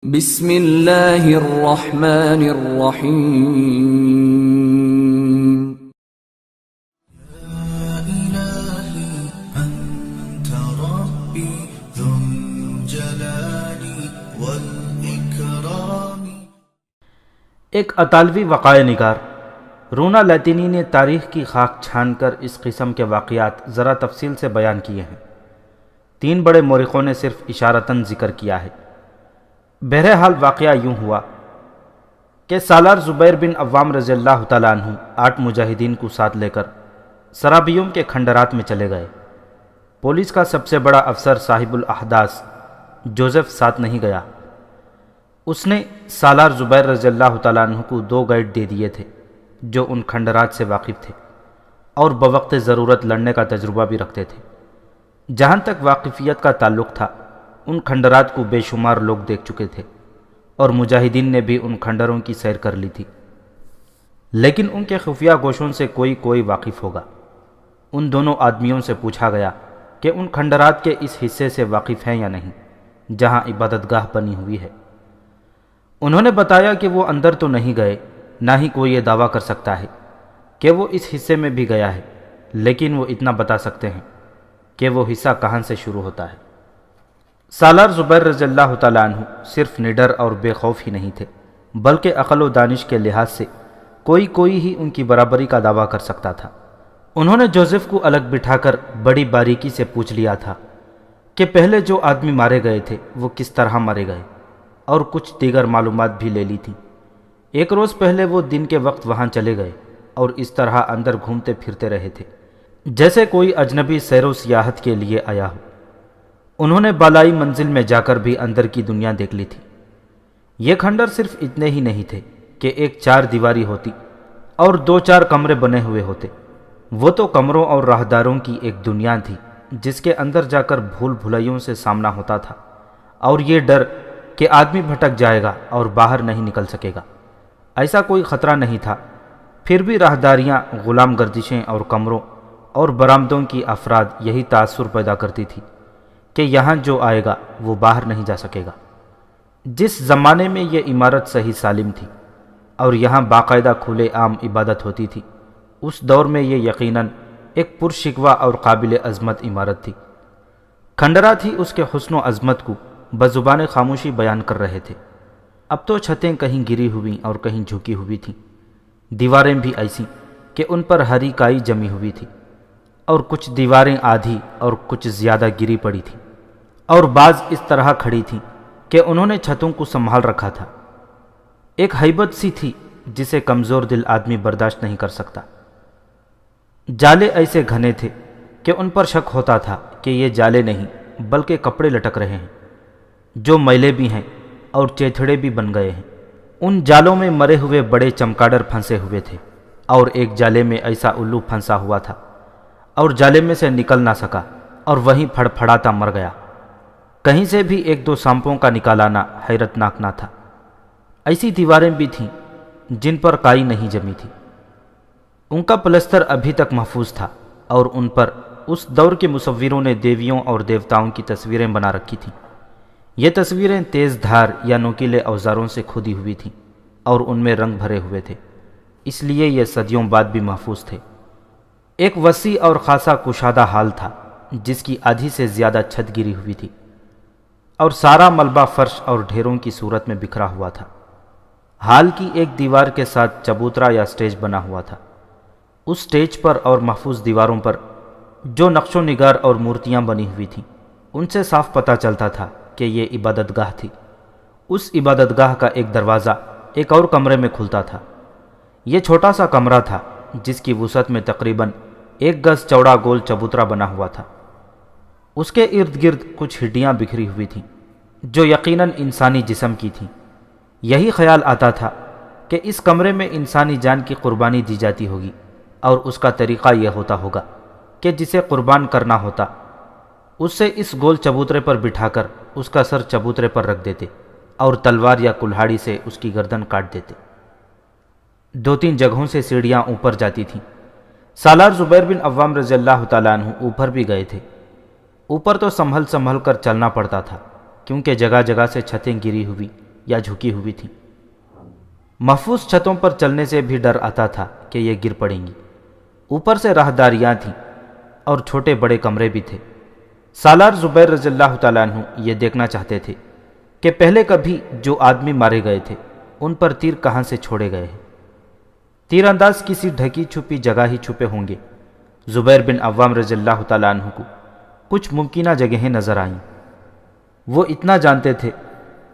بسم اللہ الرحمن الرحیم إلهي أنت ربي ذو الجلال والإكرام۔ ایک اطالوی وقایع نگار رونا لاطینی نے تاریخ کی خاک چھان کر اس قسم کے واقعات ذرا تفصیل سے بیان کیے ہیں۔ 3 بڑے مورخوں نے صرف اشارتاً ذکر کیا ہے۔ بہرحال واقعہ یوں ہوا کہ سالار زبیر بن عوام رضی اللہ تعالیٰ عنہ 8 مجاہدین کو ساتھ لے کر سرابیوم کے کھنڈرات میں چلے گئے۔ پولیس کا سب سے بڑا افسر صاحب الاحداث جوزف ساتھ نہیں گیا۔ اس نے سالار زبیر رضی اللہ تعالیٰ عنہ کو 2 گائیڈ دے دیے تھے جو ان کھنڈرات سے واقف تھے اور بوقت ضرورت لڑنے کا تجربہ بھی رکھتے تھے۔ جہاں تک واقفیت کا تعلق تھا، ان کھنڈرات کو بے شمار لوگ دیکھ چکے تھے اور مجاہدین نے بھی ان کھنڈروں کی سیر کر لی تھی، لیکن ان کے خفیہ گوشوں سے کوئی واقف ہوگا۔ ان دونوں آدمیوں سے پوچھا گیا کہ ان کھنڈرات کے اس حصے سے واقف ہیں یا نہیں جہاں عبادت گاہ بنی ہوئی ہے۔ انہوں نے بتایا کہ وہ اندر تو نہیں گئے، نہ ہی کوئی یہ دعویٰ کر سکتا ہے کہ وہ اس حصے میں بھی گیا ہے، لیکن وہ اتنا بتا سکتے ہیں کہ وہ حصہ کہاں سے شروع ہوتا ہے۔ سالار زبیر رضی اللہ تعالیٰ عنہ صرف نڈر اور بے خوف ہی نہیں تھے، بلکہ عقل و دانش کے لحاظ سے کوئی ہی ان کی برابری کا دعویٰ کر سکتا تھا۔ انہوں نے جوزف کو الگ بٹھا کر بڑی باریکی سے پوچھ لیا تھا کہ پہلے جو آدمی مارے گئے تھے وہ کس طرح مارے گئے، اور کچھ دیگر معلومات بھی لے لی تھی۔ ایک روز پہلے وہ دن کے وقت وہاں چلے گئے اور اس طرح اندر گھومتے پھرتے رہے تھے جیسے کوئی اجنبی سیر و سیاحت کے لیے آیا ہو۔ انہوں نے بالائی منزل میں جا کر بھی اندر کی دنیا دیکھ لی تھی۔ یہ کھنڈر صرف اتنے ہی نہیں تھے کہ ایک 4 دیواری ہوتی اور 2-4 کمرے بنے ہوئے ہوتے، وہ تو کمروں اور راہداروں کی ایک دنیا تھی جس کے اندر جا کر بھول بھلائیوں سے سامنا ہوتا تھا، اور یہ ڈر کہ آدمی بھٹک جائے گا اور باہر نہیں نکل سکے گا۔ ایسا کوئی خطرہ نہیں تھا، پھر بھی راہداریاں، غلام گردشیں اور کمروں اور برآمدوں کی افراد یہی تاثر پیدا کرتی تھی کہ یہاں جو آئے گا وہ باہر نہیں جا سکے گا۔ جس زمانے میں یہ عمارت صحیح سالم تھی اور یہاں باقاعدہ کھلے عام عبادت ہوتی تھی، اس دور میں یہ یقیناً ایک پرشکوہ اور قابل عظمت عمارت تھی۔ کھنڈرات ہی اس کے حسن و عظمت کو بزبان خاموشی بیان کر رہے تھے۔ اب تو چھتیں کہیں گری ہوئی اور کہیں جھکی ہوئی تھیں، دیواریں بھی ایسی کہ ان پر ہری کائی جمی ہوئی تھی، اور کچھ دیواریں آدھی اور کچھ زیادہ گری پڑی تھیں، اور بعض اس طرح کھڑی تھیں کہ انہوں نے چھتوں کو سنبھال رکھا تھا۔ ایک ہیبت سی تھی جسے کمزور دل آدمی برداشت نہیں کر سکتا۔ جالے ایسے گھنے تھے کہ ان پر شک ہوتا تھا کہ یہ جالے نہیں بلکہ کپڑے لٹک رہے ہیں، جو میلے بھی ہیں اور چیتھڑے بھی بن گئے ہیں۔ ان جالوں میں مرے ہوئے بڑے چمکادر پھنسے ہوئے تھے، اور ایک جالے میں ایسا الو پھنسا ہوا تھا اور جالے میں سے نکل نہ سکا اور وہیں پھڑ پھڑاتا مر گیا۔ کہیں سے بھی 1-2 سانپوں کا نکالانا حیرت ناک نہ تھا۔ ایسی دیواریں بھی تھیں جن پر کائی نہیں جمی تھی، ان کا پلستر ابھی تک محفوظ تھا، اور ان پر اس دور کے مصوروں نے دیویوں اور دیوتاؤں کی تصویریں بنا رکھی تھیں۔ یہ تصویریں تیز دھار یا نوکیلے اوزاروں سے کھودی ہوئی تھیں اور ان میں رنگ بھرے ہوئے تھے، اس لیے یہ صدیوں بعد بھی محفوظ تھے۔ ایک وسیع اور خاصا کشادہ ہال تھا جس کی آدھی سے زیادہ چھت گری ہوئی تھی، اور سارا ملبہ فرش اور ڈھیروں کی صورت میں بکھرا ہوا تھا۔ ہال کی ایک دیوار کے ساتھ چبوترا یا سٹیج بنا ہوا تھا۔ اس سٹیج پر اور محفوظ دیواروں پر جو نقش و نگار اور مورتیاں بنی ہوئی تھیں، ان سے صاف پتہ چلتا تھا کہ یہ عبادت گاہ تھی۔ اس عبادت گاہ کا ایک دروازہ ایک اور کمرے میں کھلتا تھا۔ یہ چھوٹا سا کمرہ تھا جس کی وسعت میں تقریباً 1 گز چوڑا گول چبوترا بنا ہوا تھا۔ اس کے ارد گرد کچھ ہڈیاں بکھری ہوئی تھیں جو یقیناً انسانی جسم کی تھیں۔ یہی خیال آتا تھا کہ اس کمرے میں انسانی جان کی قربانی دی جاتی ہوگی، اور اس کا طریقہ یہ ہوتا ہوگا کہ جسے قربان کرنا ہوتا اسے اس گول چبوترے پر بٹھا کر اس کا سر چبوترے پر رکھ دیتے اور تلوار یا کلہاڑی سے اس کی گردن کاٹ دیتے۔ 2-3 جگہوں سے سیڑھیاں اوپر جاتی تھیں۔ سالار زبیر بن عوام رضی اللہ تعالیٰ عنہ اوپر بھی گئے تھے۔ اوپر تو سنبھل کر چلنا پڑتا تھا کیونکہ جگہ جگہ سے چھتیں گری ہوئی یا جھکی ہوئی تھیں۔ محفوظ چھتوں پر چلنے سے بھی ڈر آتا تھا کہ یہ گر پڑیں گی۔ اوپر سے راہداریاں تھیں اور چھوٹے بڑے کمرے بھی تھے۔ سالار زبیر رضی اللہ تعالیٰ عنہ یہ دیکھنا چاہتے تھے کہ پہلے کبھی جو آدمی مارے گئے تھے ان پر تیر کہاں سے چھوڑے گئے ہیں۔ تیر انداز کسی ڈھکی چھپی جگہ ہی چھپے ہوں گے۔ زبیر بن عوام رضی اللہ تعالیٰ عنہ کو کچھ ممکنہ جگہیں نظر آئیں۔ وہ اتنا جانتے تھے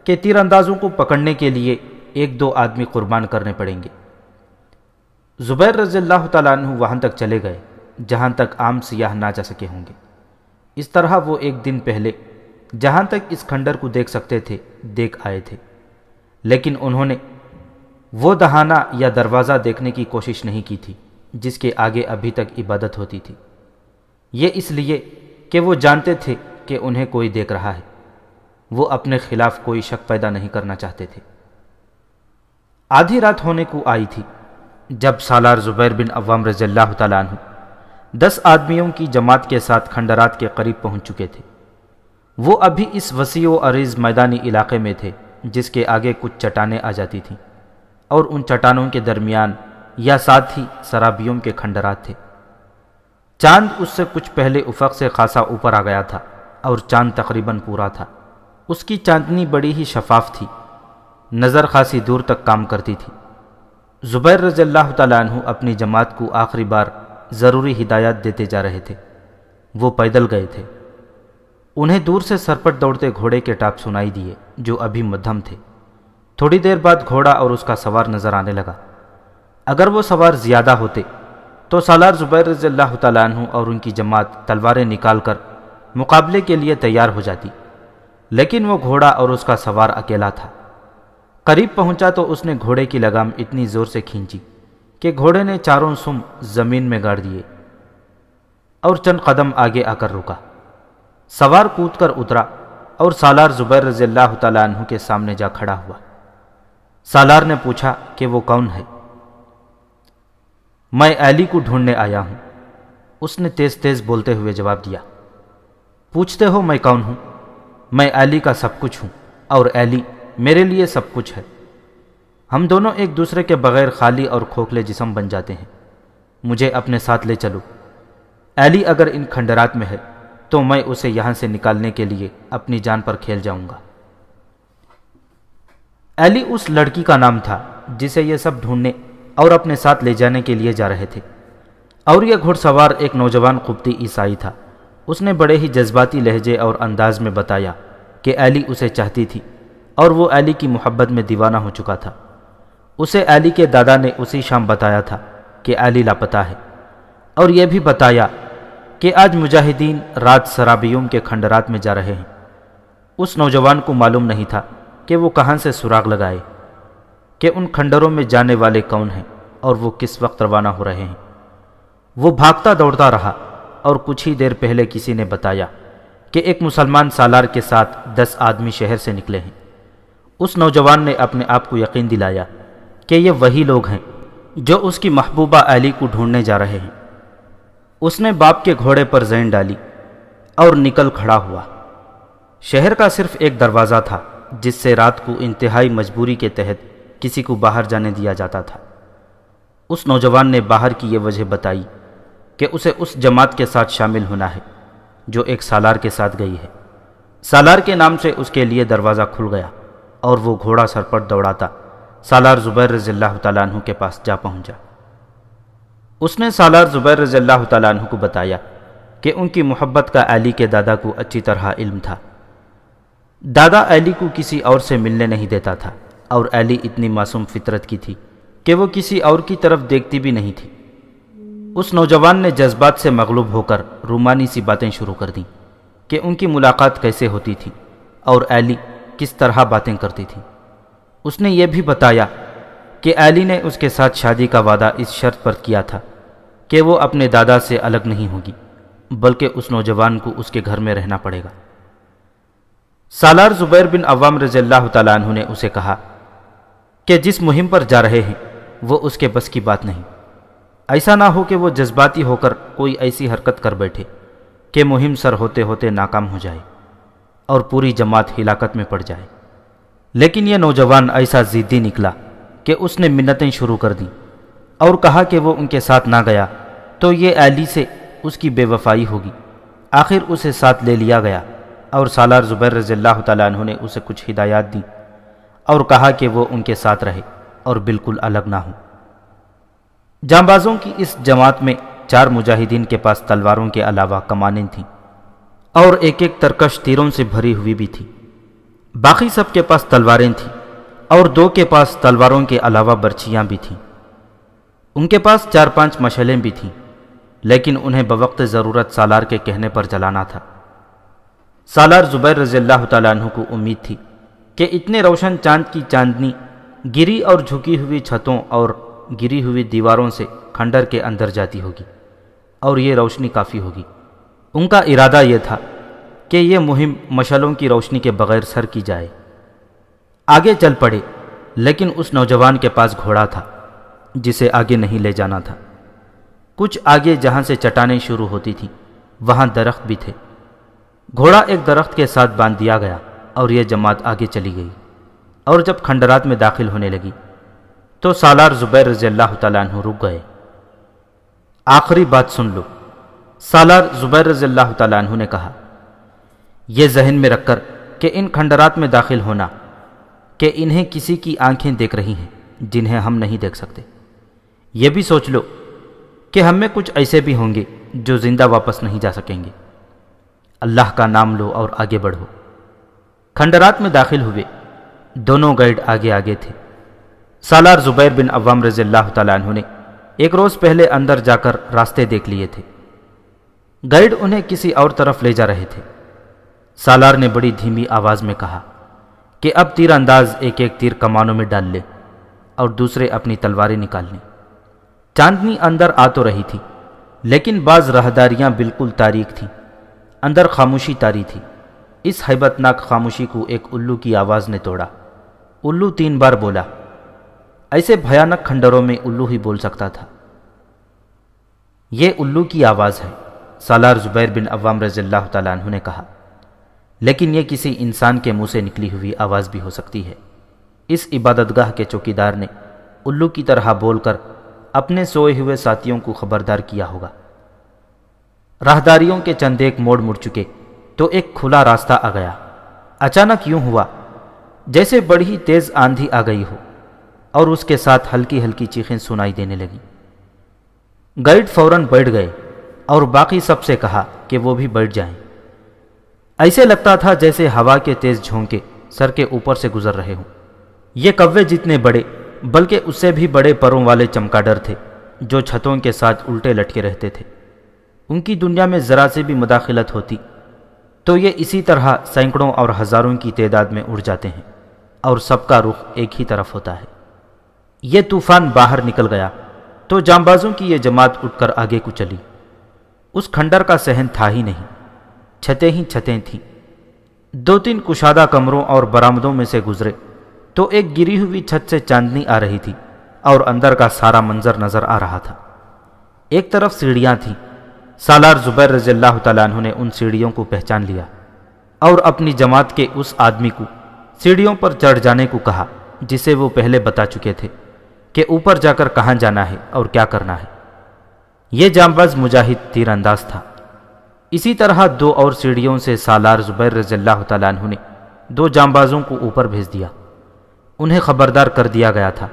کہ تیر اندازوں کو پکڑنے کے لیے 1-2 آدمی قربان کرنے پڑیں گے۔ زبیر رضی اللہ تعالیٰ عنہ وہاں تک چلے گئے جہاں تک عام سیاح نہ جا سکے ہوں گے۔ اس طرح وہ ایک دن پہلے جہاں تک اس کھنڈر کو دیکھ سکتے تھے دیکھ آئے تھے، لیکن انہوں نے وہ دہانہ یا دروازہ دیکھنے کی کوشش نہیں کی تھی جس کے آگے ابھی تک عبادت ہوتی تھی۔ یہ اس لیے کہ وہ جانتے تھے کہ انہیں کوئی دیکھ رہا ہے۔ وہ اپنے خلاف کوئی شک پیدا نہیں کرنا چاہتے تھے۔ آدھی رات ہونے کو آئی تھی جب سالار زبیر بن عوام رضی اللہ تعالیٰ عنہ 10 آدمیوں کی جماعت کے ساتھ کھنڈرات کے قریب پہنچ چکے تھے۔ وہ ابھی اس وسیع و عریض میدانی علاقے میں تھے جس کے آگے کچھ چٹانیں آ جاتی تھیں اور ان چٹانوں کے درمیان یا ساتھ ہی سرابیوں کے کھنڈرات تھے۔ چاند اس سے کچھ پہلے افق سے خاصا اوپر آ گیا تھا اور چاند تقریباً پورا تھا۔ اس کی چاندنی بڑی ہی شفاف تھی، نظر خاصی دور تک کام کرتی تھی۔ زبیر رضی اللہ تعالیٰ عنہ اپنی جماعت کو آخری بار ضروری ہدایات دیتے جا رہے تھے۔ وہ پیدل گئے تھے۔ انہیں دور سے سرپٹ دوڑتے گھوڑے کے ٹاپ سنائی دیے جو ابھی مدھم تھے۔ تھوڑی دیر بعد گھوڑا اور اس کا سوار نظر آنے لگا۔ اگر وہ سوار زیادہ ہوتے تو سالار زبیر رضی اللہ تعالیٰ عنہ اور ان کی جماعت تلواریں نکال کر مقابلے کے لیے تیار ہو جاتی، لیکن وہ گھوڑا اور اس کا سوار اکیلا تھا۔ قریب پہنچا تو اس نے گھوڑے کی لگام اتنی زور سے کھینچی کہ گھوڑے نے چاروں سم زمین میں گاڑ دیے اور چند قدم آگے آ کر رکا۔ سوار کود کر اترا اور سالار زبیر رضی اللہ تعالیٰ عنہ کے سامنے جا کھڑا ہوا۔ سالار نے پوچھا کہ وہ کون ہے؟ میں علی کو ڈھونڈنے آیا ہوں، اس نے تیز تیز بولتے ہوئے جواب دیا۔ پوچھتے ہو میں کون ہوں؟ میں علی کا سب کچھ ہوں اور علی میرے لیے سب کچھ ہے۔ ہم دونوں ایک دوسرے کے بغیر خالی اور کھوکھلے جسم بن جاتے ہیں۔ مجھے اپنے ساتھ لے چلو۔ علی اگر ان کھنڈرات میں ہے تو میں اسے یہاں سے نکالنے کے لیے اپنی جان پر کھیل جاؤں گا۔ علی اس لڑکی کا نام تھا جسے یہ سب ڈھونڈنے اور اپنے ساتھ لے جانے کے لیے جا رہے تھے، اور یہ گھڑ سوار ایک نوجوان قبطی عیسائی تھا۔ اس نے بڑے ہی جذباتی لہجے اور انداز میں بتایا کہ علی اسے چاہتی تھی اور وہ علی کی محبت میں دیوانہ ہو چکا تھا۔ اسے علی کے دادا نے اسی شام بتایا تھا کہ علی لاپتہ ہے، اور یہ بھی بتایا کہ آج مجاہدین رات سرابیوم کے کھنڈرات میں جا رہے ہیں۔ اس نوجوان کو معلوم نہیں تھا کہ وہ کہاں سے سراغ لگائے کہ ان کھنڈروں میں جانے والے کون ہیں اور وہ کس وقت روانہ ہو رہے ہیں۔ وہ بھاگتا دوڑتا رہا اور کچھ ہی دیر پہلے کسی نے بتایا کہ ایک مسلمان سالار کے ساتھ 10 آدمی شہر سے نکلے ہیں۔ اس نوجوان نے اپنے آپ کو یقین دلایا کہ یہ وہی لوگ ہیں جو اس کی محبوبہ علی کو ڈھونڈنے جا رہے ہیں۔ اس نے باپ کے گھوڑے پر زین ڈالی اور نکل کھڑا ہوا۔ شہر کا صرف ایک دروازہ تھا جس سے رات کو انتہائی مجبوری کے تحت کسی کو باہر جانے دیا جاتا تھا۔ اس نوجوان نے باہر کی یہ وجہ بتائی کہ اسے اس جماعت کے ساتھ شامل ہونا ہے جو ایک سالار کے ساتھ گئی ہے۔ سالار کے نام سے اس کے لیے دروازہ کھل گیا اور وہ گھوڑا سرپٹ دوڑاتا سالار زبیر رضی اللہ تعالیٰ عنہ کے پاس جا پہنچا۔ اس نے سالار زبیر رضی اللہ تعالیٰ عنہ کو بتایا کہ ان کی محبت کا علی کے دادا کو اچھی طرح علم تھا۔ دادا علی کو کسی اور سے ملنے نہیں دیتا تھا، اور علی اتنی معصوم فطرت کی تھی کہ وہ کسی اور کی طرف دیکھتی بھی نہیں تھی۔ اس نوجوان نے جذبات سے مغلوب ہو کر رومانی سی باتیں شروع کر دیں کہ ان کی ملاقات کیسے ہوتی تھی اور علی کس طرح باتیں کرتی تھی۔ اس نے یہ بھی بتایا کہ علی نے اس کے ساتھ شادی کا وعدہ اس شرط پر کیا تھا کہ وہ اپنے دادا سے الگ نہیں ہوگی، بلکہ اس نوجوان کو اس کے گھر میں رہنا پڑے گا۔ سالار زبیر بن عوام رضی اللہ تعالیٰ عنہ نے اسے کہا کہ جس مہم پر جا رہے ہیں وہ اس کے بس کی بات نہیں۔ ایسا نہ ہو کہ وہ جذباتی ہو کر کوئی ایسی حرکت کر بیٹھے کہ مہم سر ہوتے ہوتے ناکام ہو جائے اور پوری جماعت ہلاکت میں پڑ جائے۔ لیکن یہ نوجوان ایسا ضدی نکلا کہ اس نے منتیں شروع کر دیں اور کہا کہ وہ ان کے ساتھ نہ گیا تو یہ علی سے اس کی بے وفائی ہوگی۔ آخر اسے ساتھ لے لیا گیا اور سالار زبیر رضی اللہ تعالیٰ عنہ نے اسے کچھ ہدایات دیں اور کہا کہ وہ ان کے ساتھ رہے اور بالکل الگ نہ ہوں۔ جانبازوں کی اس جماعت میں 4 مجاہدین کے پاس تلواروں کے علاوہ کمانیں تھیں اور ایک ترکش تیروں سے بھری ہوئی بھی تھی۔ باقی سب کے پاس تلواریں تھیں اور 2 کے پاس تلواروں کے علاوہ برچیاں بھی تھیں۔ ان کے پاس 4-5 مشعلیں بھی تھیں، لیکن انہیں بوقت ضرورت سالار کے کہنے پر جلانا تھا۔ سالار زبیر رضی اللہ تعالیٰ عنہ کو امید تھی کہ اتنے روشن چاند کی چاندنی گری اور جھکی ہوئی چھتوں اور گری ہوئی دیواروں سے کھنڈر کے اندر جاتی ہوگی اور یہ روشنی کافی ہوگی۔ ان کا ارادہ یہ تھا کہ یہ مہم مشعلوں کی روشنی کے بغیر سر کی جائے۔ آگے چل پڑے، لیکن اس نوجوان کے پاس گھوڑا تھا جسے آگے نہیں لے جانا تھا۔ کچھ آگے جہاں سے چٹانیں شروع ہوتی تھیں وہاں درخت بھی تھے۔ گھوڑا ایک درخت کے ساتھ باندھ دیا گیا اور یہ جماعت آگے چلی گئی، اور جب کھنڈرات میں داخل ہونے لگی تو سالار زبیر رضی اللہ تعالیٰ عنہ رک گئے۔ آخری بات سن لو، سالار زبیر رضی اللہ تعالیٰ عنہ نے کہا، یہ ذہن میں رکھ کر کہ ان کھنڈرات میں داخل ہونا کہ انہیں کسی کی آنکھیں دیکھ رہی ہیں جنہیں ہم نہیں دیکھ سکتے۔ یہ بھی سوچ لو کہ ہم میں کچھ ایسے بھی ہوں گے جو زندہ واپس نہیں جا سکیں گے۔ اللہ کا نام لو اور آگے بڑھو۔ کھنڈرات میں داخل ہوئے، دونوں گائیڈ آگے آگے تھے۔ سالار زبیر بن عوام رضی اللہ تعالیٰ عنہ نے ایک روز پہلے اندر جا کر راستے دیکھ لیے تھے۔ گائیڈ انہیں کسی اور طرف لے جا رہے تھے۔ سالار نے بڑی دھیمی آواز میں کہا کہ اب تیر انداز ایک تیر کمانوں میں ڈال لے اور دوسرے اپنی تلواریں نکال لیں۔ چاندنی اندر آ تو رہی تھی، لیکن بعض راہداریاں بالکل تاریک تھیں۔ اندر خاموشی طاری تھی۔ اس ہیبت ناک خاموشی کو ایک الو کی آواز نے توڑا۔ الو 3 بار بولا۔ ایسے بھیانک کھنڈروں میں الو ہی بول سکتا تھا۔ یہ الو کی آواز ہے، سالار زبیر بن عوام رضی اللہ تعالیٰ عنہ نے کہا، لیکن یہ کسی انسان کے منہ سے نکلی ہوئی آواز بھی ہو سکتی ہے۔ اس عبادت گاہ کے چوکیدار نے الو کی طرح بول کر اپنے سوئے ہوئے ساتھیوں کو خبردار کیا ہوگا۔ راہداریوں کے چند ایک موڑ مڑ چکے تو ایک کھلا راستہ آ گیا۔ اچانک یوں ہوا جیسے بڑی تیز آندھی آ گئی ہو اور اس کے ساتھ ہلکی ہلکی چیخیں سنائی دینے لگیں۔ گائیڈ فوراً بیٹھ گئے اور باقی سب سے کہا کہ وہ بھی بیٹھ جائیں۔ ایسے لگتا تھا جیسے ہوا کے تیز جھونکے سر کے اوپر سے گزر رہے ہوں۔ یہ کوے جتنے بڑے بلکہ اس سے بھی بڑے پروں والے چمگادڑ تھے جو چھتوں کے ساتھ الٹے لٹکے رہتے تھے۔ ان کی دنیا میں ذرا سے بھی مداخلت ہوتی تو یہ اسی طرح سینکڑوں اور ہزاروں کی تعداد میں اڑ جاتے ہیں اور سب کا رخ ایک ہی طرف ہوتا ہے۔ یہ طوفان باہر نکل گیا تو جانبازوں کی یہ جماعت اٹھ کر آگے کو چلی۔ اس کھنڈر کا صحن تھا ہی نہیں، چھتیں ہی چھتیں تھیں۔ 2-3 کشادہ کمروں اور برآمدوں میں سے گزرے تو ایک گری ہوئی چھت سے چاندنی آ رہی تھی اور اندر کا سارا منظر نظر آ رہا تھا۔ ایک طرف سیڑھیاں تھیں۔ سالار زبیر رضی اللہ تعالیٰ عنہ نے ان سیڑھیوں کو پہچان لیا اور اپنی جماعت کے اس آدمی کو سیڑھیوں پر چڑھ جانے کو کہا جسے وہ پہلے بتا چکے تھے کہ اوپر جا کر کہاں جانا ہے اور کیا کرنا ہے۔ یہ جانباز مجاہد تیر انداز تھا۔ اسی طرح 2 اور سیڑھیوں سے سالار زبیر رضی اللہ تعالیٰ عنہ نے 2 جانبازوں کو اوپر بھیج دیا۔ انہیں خبردار کر دیا گیا تھا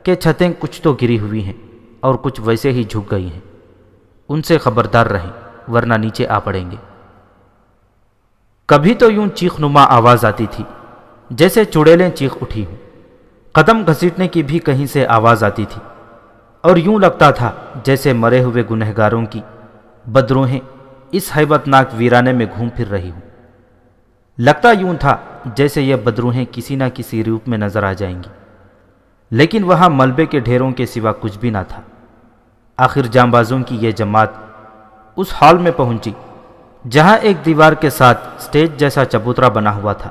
کہ چھتیں کچھ تو گری ہوئی ہیں اور کچھ ویسے ہی جھک گئی ہیں، ان سے خبردار رہیں ورنہ نیچے آ پڑیں گے۔ کبھی تو یوں چیخ نما آواز آتی تھی جیسے چڑیلیں چیخ اٹھی ہوں۔ قدم گھسیٹنے کی بھی کہیں سے آواز آتی تھی اور یوں لگتا تھا جیسے مرے ہوئے گنہگاروں کی بدروہیں اس ہیبت ناک ویرانے میں گھوم پھر رہی ہوں۔ لگتا یوں تھا جیسے یہ بدروہیں کسی نہ کسی روپ میں نظر آ جائیں گی، لیکن وہاں ملبے کے ڈھیروں کے سوا کچھ بھی نہ تھا۔ آخر جانبازوں کی یہ جماعت اس ہال میں پہنچی جہاں ایک دیوار کے ساتھ سٹیج جیسا چبوترا بنا ہوا تھا۔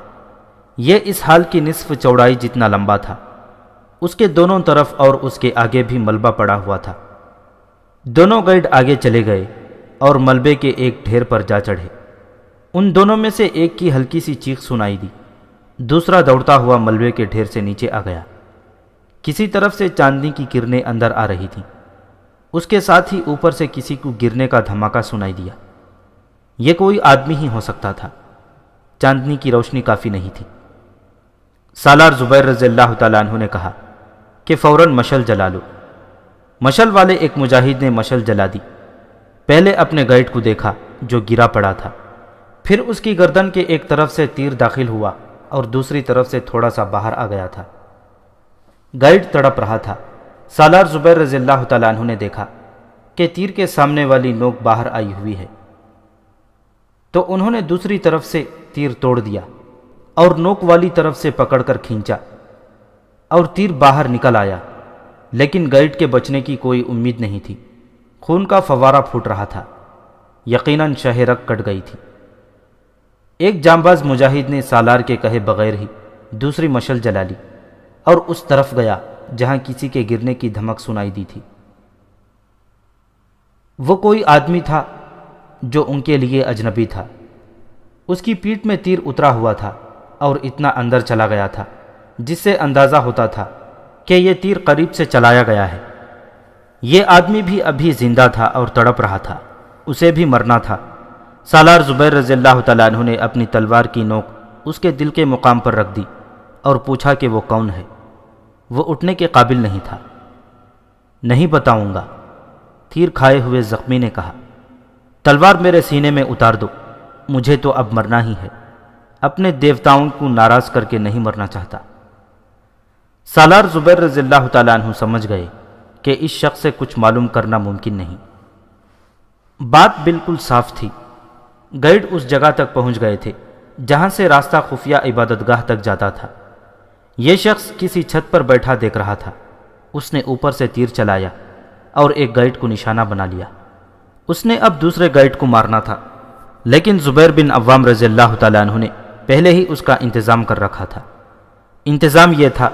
یہ اس ہال کی نصف چوڑائی جتنا لمبا تھا۔ اس کے دونوں طرف اور اس کے آگے بھی ملبہ پڑا ہوا تھا۔ دونوں گائیڈ آگے چلے گئے اور ملبے کے ایک ڈھیر پر جا چڑھے۔ ان دونوں میں سے ایک کی ہلکی سی چیخ سنائی دی۔ دوسرا دوڑتا ہوا ملبے کے ڈھیر سے نیچے آ گیا۔ کسی طرف سے چاندنی کی کرنیں اندر آ رہی تھیں۔ اس کے ساتھ ہی اوپر سے کسی کو گرنے کا دھماکہ سنائی دیا۔ یہ کوئی آدمی ہی ہو سکتا تھا، چاندنی کی روشنی کافی نہیں تھی۔ سالار زبیر رضی اللہ تعالیٰ عنہ نے کہا کہ فوراً مشل جلا لو۔ مشل والے ایک مجاہد نے مشل جلا دی۔ پہلے اپنے گائیڈ کو دیکھا جو گرا پڑا تھا، پھر اس کی گردن کے ایک طرف سے تیر داخل ہوا اور دوسری طرف سے تھوڑا سا باہر آ گیا تھا۔ گائیڈ تڑپ رہا تھا۔ سالار زبیر رضی اللہ تعالیٰ عنہ نے دیکھا کہ تیر کے سامنے والی نوک باہر آئی ہوئی ہے، تو انہوں نے دوسری طرف سے تیر توڑ دیا اور نوک والی طرف سے پکڑ کر کھینچا اور تیر باہر نکل آیا، لیکن گائیڈ کے بچنے کی کوئی امید نہیں تھی۔ خون کا فوارہ پھوٹ رہا تھا، یقیناً شہ رگ کٹ گئی تھی۔ ایک جانباز مجاہد نے سالار کے کہے بغیر ہی دوسری مشل جلا لی اور اس طرف گیا جہاں کسی کے گرنے کی دھمک سنائی دی تھی۔ وہ کوئی آدمی تھا جو ان کے لیے اجنبی تھا۔ اس کی پیٹھ میں تیر اترا ہوا تھا اور اتنا اندر چلا گیا تھا جس سے اندازہ ہوتا تھا کہ یہ تیر قریب سے چلایا گیا ہے۔ یہ آدمی بھی ابھی زندہ تھا اور تڑپ رہا تھا، اسے بھی مرنا تھا۔ سالار زبیر رضی اللہ تعالیٰ عنہ نے اپنی تلوار کی نوک اس کے دل کے مقام پر رکھ دی اور پوچھا کہ وہ کون ہے۔ وہ اٹھنے کے قابل نہیں تھا۔ نہیں بتاؤں گا، تیر کھائے ہوئے زخمی نے کہا۔ تلوار میرے سینے میں اتار دو، مجھے تو اب مرنا ہی ہے، اپنے دیوتاؤں کو ناراض کر کے نہیں مرنا چاہتا۔ سالار زبیر رضی اللہ تعالیٰ عنہ سمجھ گئے کہ اس شخص سے کچھ معلوم کرنا ممکن نہیں۔ بات بالکل صاف تھی۔ گائیڈ اس جگہ تک پہنچ گئے تھے جہاں سے راستہ خفیہ عبادت گاہ تک جاتا تھا۔ یہ شخص کسی چھت پر بیٹھا دیکھ رہا تھا۔ اس نے اوپر سے تیر چلایا اور ایک گائیڈ کو نشانہ بنا لیا۔ اس نے اب دوسرے گائیڈ کو مارنا تھا، لیکن زبیر بن عوام رضی اللہ تعالیٰ عنہ نے پہلے ہی اس کا انتظام کر رکھا تھا۔ انتظام یہ تھا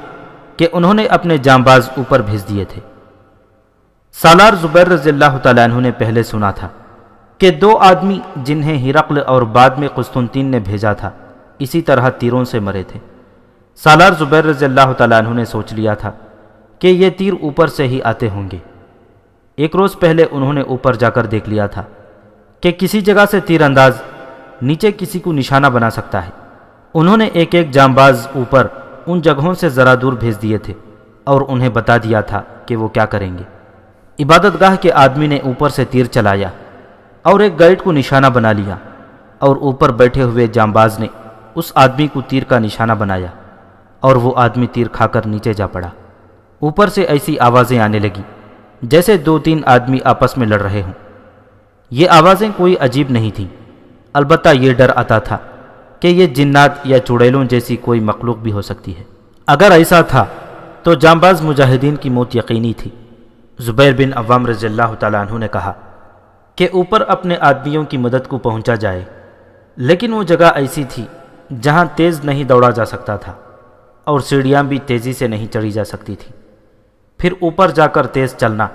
کہ انہوں نے اپنے جانباز اوپر بھیج دیے تھے۔ سالار زبیر رضی اللہ تعالیٰ عنہ نے پہلے سنا تھا کہ دو آدمی جنہیں ہرقل اور بعد میں قسطنطین نے بھیجا تھا اسی طرح تیروں سے مرے تھے۔ سالار زبیر رضی اللہ تعالیٰ عنہ نے سوچ لیا تھا کہ یہ تیر اوپر سے ہی آتے ہوں گے۔ ایک روز پہلے انہوں نے اوپر جا کر دیکھ لیا تھا کہ کسی جگہ سے تیر انداز نیچے کسی کو نشانہ بنا سکتا ہے۔ انہوں نے ایک ایک جانباز اوپر ان جگہوں سے ذرا دور بھیج دیے تھے اور انہیں بتا دیا تھا کہ وہ کیا کریں گے۔ عبادت گاہ کے آدمی نے اوپر سے تیر چلایا اور ایک گائیڈ کو نشانہ بنا لیا، اور اوپر بیٹھے ہوئے جانباز نے اس آدمی کو تیر کا نشانہ بنایا اور وہ آدمی تیر کھا کر نیچے جا پڑا۔ اوپر سے ایسی آوازیں آنے لگی جیسے دو تین آدمی آپس میں لڑ رہے ہوں۔ یہ آوازیں کوئی عجیب نہیں تھیں، البتہ یہ ڈر آتا تھا کہ یہ جنات یا چڑیلوں جیسی کوئی مخلوق بھی ہو سکتی ہے۔ اگر ایسا تھا تو جانباز مجاہدین کی موت یقینی تھی۔ زبیر بن عوام رضی اللہ تعالیٰ عنہ نے کہا کہ اوپر اپنے آدمیوں کی مدد کو پہنچا جائے، لیکن وہ جگہ ایسی تھی جہاں تیز نہیں دوڑا جا سکتا تھا اور سیڑھیاں بھی تیزی سے نہیں چڑھی جا سکتی تھی۔ پھر اوپر جا کر تیز چلنا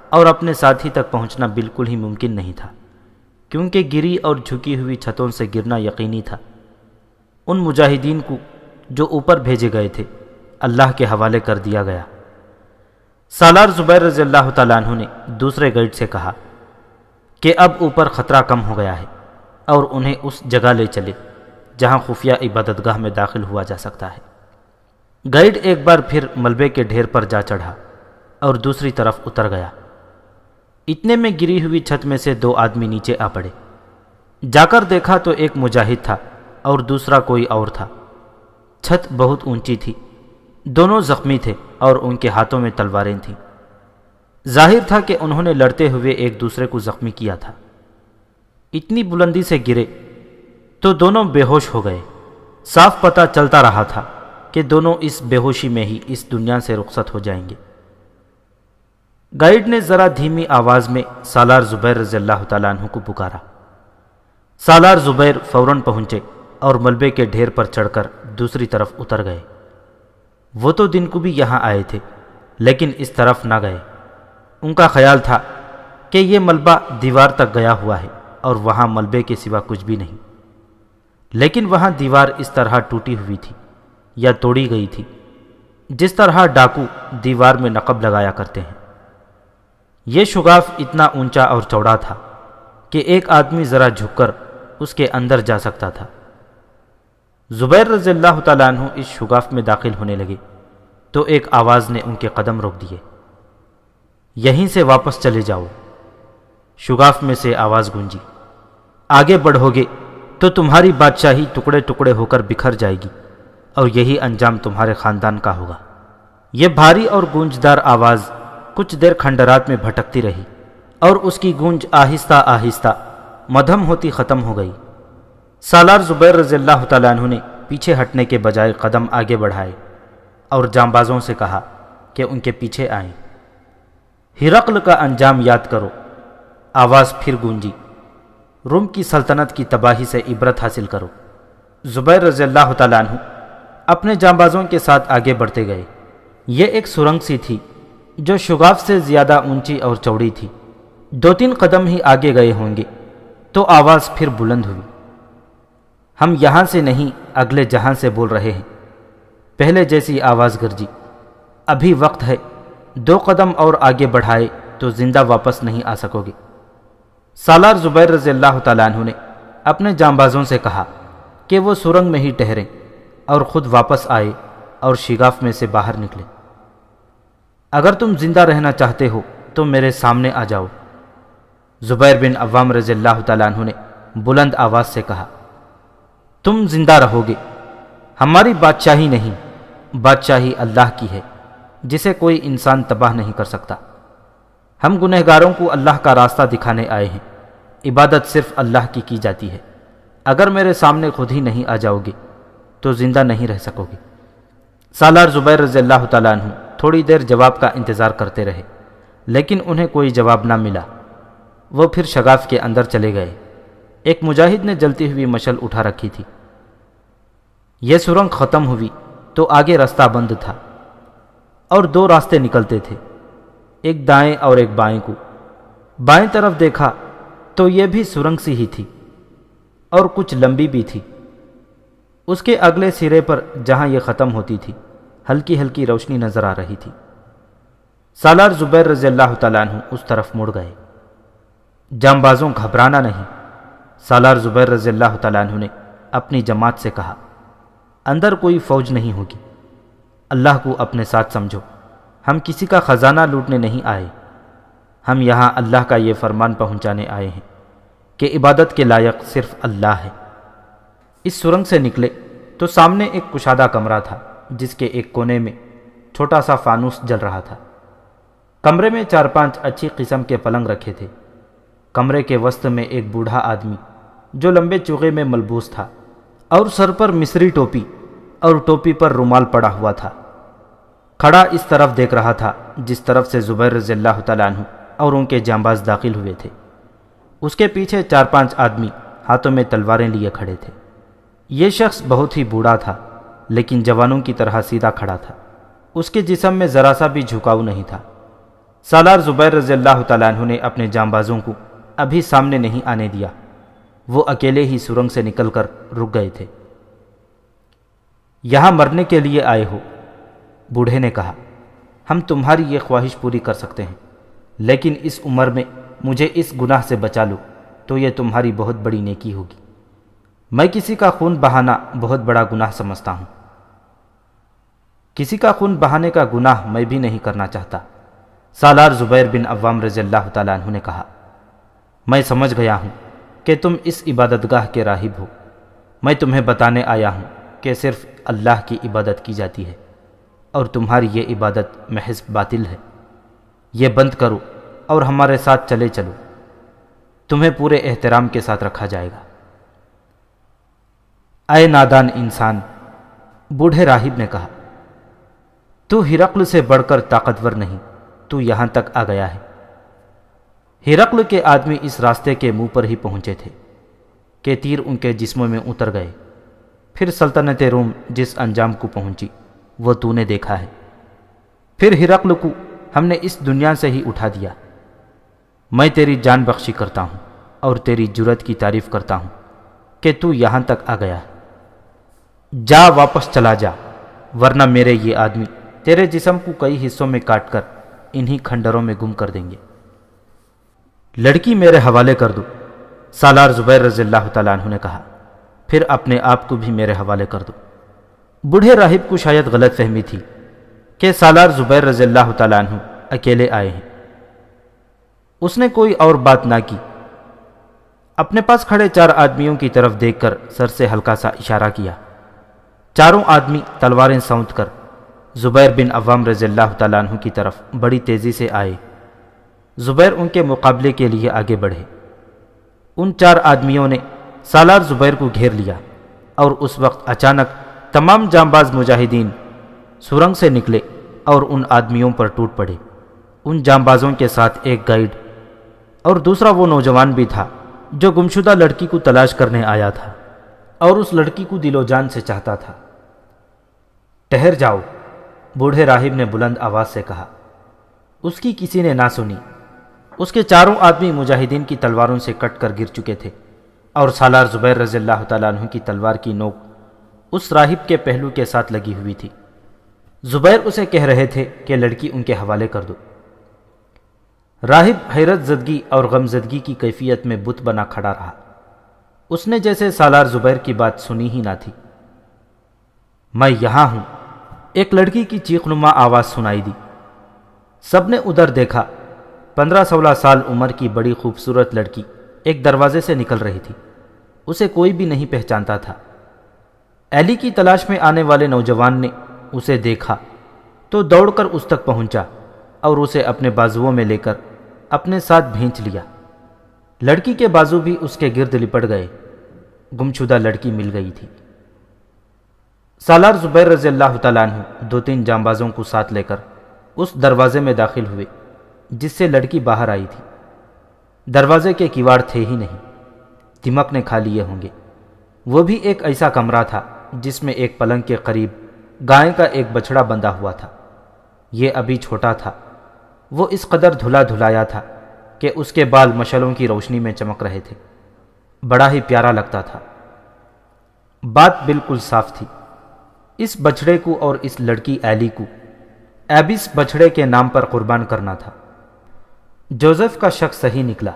اور اپنے ساتھی تک پہنچنا بالکل ہی ممکن نہیں تھا، کیونکہ گری اور جھکی ہوئی چھتوں سے گرنا یقینی تھا۔ ان مجاہدین کو جو اوپر بھیجے گئے تھے اللہ کے حوالے کر دیا گیا۔ سالار زبیر رضی اللہ تعالیٰ عنہ نے دوسرے گائیڈ سے کہا کہ اب اوپر خطرہ کم ہو گیا ہے اور انہیں اس جگہ لے چلے جہاں خفیہ عبادت گاہ میں داخل ہوا جا سکتا ہے۔ گائیڈ ایک بار پھر ملبے کے ڈھیر پر جا چڑھا اور دوسری طرف اتر گیا۔ اتنے میں گری ہوئی چھت میں سے دو آدمی نیچے آ پڑے۔ جا کر دیکھا تو ایک مجاہد تھا اور دوسرا کوئی اور تھا۔ چھت بہت اونچی تھی، دونوں زخمی تھے اور ان کے ہاتھوں میں تلواریں تھیں۔ ظاہر تھا کہ انہوں نے لڑتے ہوئے ایک دوسرے کو زخمی کیا تھا۔ اتنی بلندی سے گرے تو دونوں بے ہوش ہو گئے۔ صاف پتہ چلتا رہا تھا کہ دونوں اس بے ہوشی میں ہی اس دنیا سے رخصت ہو جائیں گے۔ گائیڈ نے ذرا دھیمی آواز میں سالار زبیر رضی اللہ تعالیٰ عنہ کو پکارا۔ سالار زبیر فوراً پہنچے اور ملبے کے ڈھیر پر چڑھ کر دوسری طرف اتر گئے۔ وہ تو دن کو بھی یہاں آئے تھے لیکن اس طرف نہ گئے۔ ان کا خیال تھا کہ یہ ملبہ دیوار تک گیا ہوا ہے اور وہاں ملبے کے سوا کچھ بھی نہیں، لیکن وہاں دیوار اس طرح ٹوٹی ہوئی تھی یا توڑی گئی تھی، جس طرح ڈاکو دیوار میں نقب لگایا کرتے ہیں۔ یہ شگاف اتنا اونچا اور چوڑا تھا کہ ایک آدمی ذرا جھک کر اس کے اندر جا سکتا تھا۔ زبیر رضی اللہ تعالیٰ عنہ اس شگاف میں داخل ہونے لگے تو ایک آواز نے ان کے قدم روک دیے۔ یہیں سے واپس چلے جاؤ۔ شگاف میں سے آواز گونجی، آگے بڑھو گے تو تمہاری بادشاہی ٹکڑے ٹکڑے ہو کر بکھر جائے گی اور یہی انجام تمہارے خاندان کا ہوگا۔ یہ بھاری اور گونجدار آواز کچھ دیر کھنڈرات میں بھٹکتی رہی اور اس کی گونج آہستہ آہستہ مدھم ہوتی ختم ہو گئی۔ سالار زبیر رضی اللہ تعالیٰ عنہ نے پیچھے ہٹنے کے بجائے قدم آگے بڑھائے اور جانبازوں سے کہا کہ ان کے پیچھے آئیں۔ ہرقل کا انجام یاد کرو۔ آواز پھر گونجی، روم کی سلطنت کی تباہی سے عبرت حاصل کرو۔ زبیر رضی اللہ تعالیٰ عنہ اپنے جانبازوں کے ساتھ آگے بڑھتے گئے۔ یہ ایک سرنگ سی تھی جو شگاف سے زیادہ اونچی اور چوڑی تھی۔ 2-3 قدم ہی آگے گئے ہوں گے تو آواز پھر بلند ہوئی، ہم یہاں سے نہیں اگلے جہاں سے بول رہے ہیں۔ پہلے جیسی آواز گرجی، ابھی وقت ہے، 2 قدم اور آگے بڑھائے تو زندہ واپس نہیں آ سکو گے۔ سالار زبیر رضی اللہ تعالیٰ عنہ نے اپنے جانبازوں سے کہا کہ وہ سرنگ میں ہی ٹھہریں اور خود واپس آئے اور شگاف میں سے باہر نکلے۔ اگر تم زندہ رہنا چاہتے ہو تو میرے سامنے آ جاؤ۔ زبیر بن عوام رضی اللہ تعالیٰ عنہ نے بلند آواز سے کہا، تم زندہ رہو گے، ہماری بادشاہی نہیں، بادشاہی اللہ کی ہے جسے کوئی انسان تباہ نہیں کر سکتا۔ ہم گنہگاروں کو اللہ کا راستہ دکھانے آئے ہیں، عبادت صرف اللہ کی جاتی ہے۔ اگر میرے سامنے خود ہی نہیں آ جاؤ گے تو زندہ نہیں رہ سکو گے۔ سالار زبیر رضی اللہ تعالیٰ عنہ تھوڑی دیر جواب کا انتظار کرتے رہے، لیکن انہیں کوئی جواب نہ ملا۔ وہ پھر شگاف کے اندر چلے گئے۔ ایک مجاہد نے جلتی ہوئی مشل اٹھا رکھی تھی۔ یہ سرنگ ختم ہوئی تو آگے راستہ بند تھا اور 2 راستے نکلتے تھے، ایک دائیں اور ایک بائیں کو۔ بائیں طرف دیکھا تو یہ بھی سرنگ سی ہی تھی اور کچھ لمبی بھی تھی۔ اس کے اگلے سرے پر جہاں یہ ختم ہوتی تھی ہلکی ہلکی روشنی نظر آ رہی تھی۔ سالار زبیر رضی اللہ تعالیٰ عنہ اس طرف مڑ گئے۔ جانبازوں گھبرانا نہیں، سالار زبیر رضی اللہ تعالیٰ عنہ نے اپنی جماعت سے کہا، اندر کوئی فوج نہیں ہوگی، اللہ کو اپنے ساتھ سمجھو، ہم کسی کا خزانہ لوٹنے نہیں آئے، ہم یہاں اللہ کا یہ فرمان پہنچانے آئے ہیں کہ عبادت کے لائق صرف اللہ ہے۔ اس سرنگ سے نکلے تو سامنے ایک کشادہ کمرہ تھا جس کے ایک کونے میں چھوٹا سا فانوس جل رہا تھا۔ کمرے میں 4-5 اچھی قسم کے پلنگ رکھے تھے۔ کمرے کے وسط میں ایک بوڑھا آدمی جو لمبے چوغے میں ملبوس تھا اور سر پر مصری ٹوپی اور ٹوپی پر رومال پڑا ہوا تھا، کھڑا اس طرف دیکھ رہا تھا جس طرف سے زبیر رضی اللہ تعالیٰ عنہ اور ان کے جانباز داخل ہوئے تھے۔ اس کے پیچھے 4-5 آدمی ہاتھوں میں تلواریں لیے کھڑے تھے۔ یہ شخص بہت ہی بوڑھا تھا لیکن جوانوں کی طرح سیدھا کھڑا تھا، اس کے جسم میں ذرا سا بھی جھکاؤ نہیں تھا۔ سالار زبیر رضی اللہ تعالیٰ عنہ نے اپنے جانبازوں کو ابھی سامنے نہیں آنے دیا، وہ اکیلے ہی سرنگ سے نکل کر رک گئے تھے۔ یہاں مرنے کے لیے آئے ہو؟ بوڑھے نے کہا، ہم تمہاری یہ خواہش پوری کر سکتے ہیں، لیکن اس عمر میں مجھے اس گناہ سے بچا لو تو یہ تمہاری بہت بڑی نیکی ہوگی۔ میں کسی کا خون بہانا بہت بڑا گناہ سمجھتا ہوں۔ کسی کا خون بہانے کا گناہ میں بھی نہیں کرنا چاہتا، سالار زبیر بن عوام رضی اللہ تعالیٰ عنہ نے کہا۔ میں سمجھ گیا ہوں کہ تم اس عبادت گاہ کے راہب ہو۔ میں تمہیں بتانے آیا ہوں کہ صرف اللہ کی عبادت کی جاتی ہے اور تمہاری یہ عبادت محض باطل ہے۔ یہ بند کرو اور ہمارے ساتھ چلے چلو، تمہیں پورے احترام کے ساتھ رکھا جائے گا۔ اے نادان انسان، بوڑھے راہب نے کہا، تو ہرقل سے بڑھ کر طاقتور نہیں، تو یہاں تک آ گیا ہے۔ ہرقل کے آدمی اس راستے کے منہ پر ہی پہنچے تھے کہ تیر ان کے جسموں میں اتر گئے۔ پھر سلطنت روم جس انجام کو پہنچی وہ تو نے دیکھا ہے۔ پھر ہرقل کو ہم نے اس دنیا سے ہی اٹھا دیا۔ میں تیری جان بخشی کرتا ہوں اور تیری جرأت کی تعریف کرتا ہوں کہ تو یہاں تک آ گیا ہے۔ جا، واپس چلا جا، ورنہ میرے یہ آدمی تیرے جسم کو کئی حصوں میں کاٹ کر انہی کھنڈروں میں گم کر دیں گے۔ لڑکی میرے حوالے کر دو، سالار زبیر رضی اللہ تعالیٰ عنہ نے کہا، پھر اپنے آپ کو بھی میرے حوالے کر دو۔ بوڑھے راہب کو شاید غلط فہمی تھی کہ سالار زبیر رضی اللہ تعالیٰ عنہ اکیلے آئے ہیں۔ اس نے کوئی اور بات نہ کی، اپنے پاس کھڑے 4 آدمیوں کی طرف دیکھ کر سر سے ہلکا سا اشارہ کیا۔ چاروں آدمی تلواریں سونت کر زبیر بن عوام رضی اللہ تعالیٰ عنہ کی طرف بڑی تیزی سے آئے۔ زبیر ان کے مقابلے کے لیے آگے بڑھے۔ ان 4 آدمیوں نے سالار زبیر کو گھیر لیا اور اس وقت اچانک تمام جانباز مجاہدین سرنگ سے نکلے اور ان آدمیوں پر ٹوٹ پڑے۔ ان جانبازوں کے ساتھ ایک گائیڈ اور دوسرا وہ نوجوان بھی تھا جو گمشدہ لڑکی کو تلاش کرنے آیا تھا اور اس لڑکی کو دل و جان سے چاہتا تھا۔ ٹھہر جاؤ، بوڑھے راہب نے بلند آواز سے کہا۔ اس کی کسی نے نہ سنی۔ اس کے 4 آدمی مجاہدین کی تلواروں سے کٹ کر گر چکے تھے اور سالار زبیر رضی اللہ تعالیٰ عنہ کی تلوار کی نوک اس راہب کے پہلو کے ساتھ لگی ہوئی تھی۔ زبیر اسے کہہ رہے تھے کہ لڑکی ان کے حوالے کر دو۔ راہب حیرت زدگی اور غم زدگی کی کیفیت میں بت بنا کھڑا رہا۔ اس نے جیسے سالار زبیر کی بات سنی ہی نہ تھی۔ میں یہاں ہوں، ایک لڑکی کی چیخ نما آواز سنائی دی۔ سب نے ادھر دیکھا۔ 15-16 سال عمر کی بڑی خوبصورت لڑکی ایک دروازے سے نکل رہی تھی۔ اسے کوئی بھی نہیں پہچانتا تھا۔ ایلی کی تلاش میں آنے والے نوجوان نے اسے دیکھا تو دوڑ کر اس تک پہنچا اور اسے اپنے بازوؤں میں لے کر اپنے ساتھ بھینچ لیا۔ لڑکی کے بازو بھی اس کے گرد لپٹ گئے۔ گمشدہ لڑکی مل گئی تھی۔ سالار زبیر رضی اللہ تعالیٰ عنہ 2-3 جانبازوں کو ساتھ لے کر اس دروازے میں داخل ہوئے جس سے لڑکی باہر آئی تھی۔ دروازے کے کیواڑ تھے ہی نہیں، دمک نے کھا لیے ہوں گے۔ وہ بھی ایک ایسا کمرہ تھا جس میں ایک پلنگ کے قریب گائے کا ایک بچڑا بندھا ہوا تھا۔ یہ ابھی چھوٹا تھا۔ وہ اس قدر دھلا دھلایا تھا کہ اس کے بال مشعلوں کی روشنی میں چمک رہے تھے۔ بڑا ہی پیارا لگتا تھا۔ بات بالکل صاف تھی۔ اس بچڑے کو اور اس لڑکی ایلی کو ایبس بچڑے کے نام پر قربان کرنا تھا۔ جوزف کا شک صحیح نکلا۔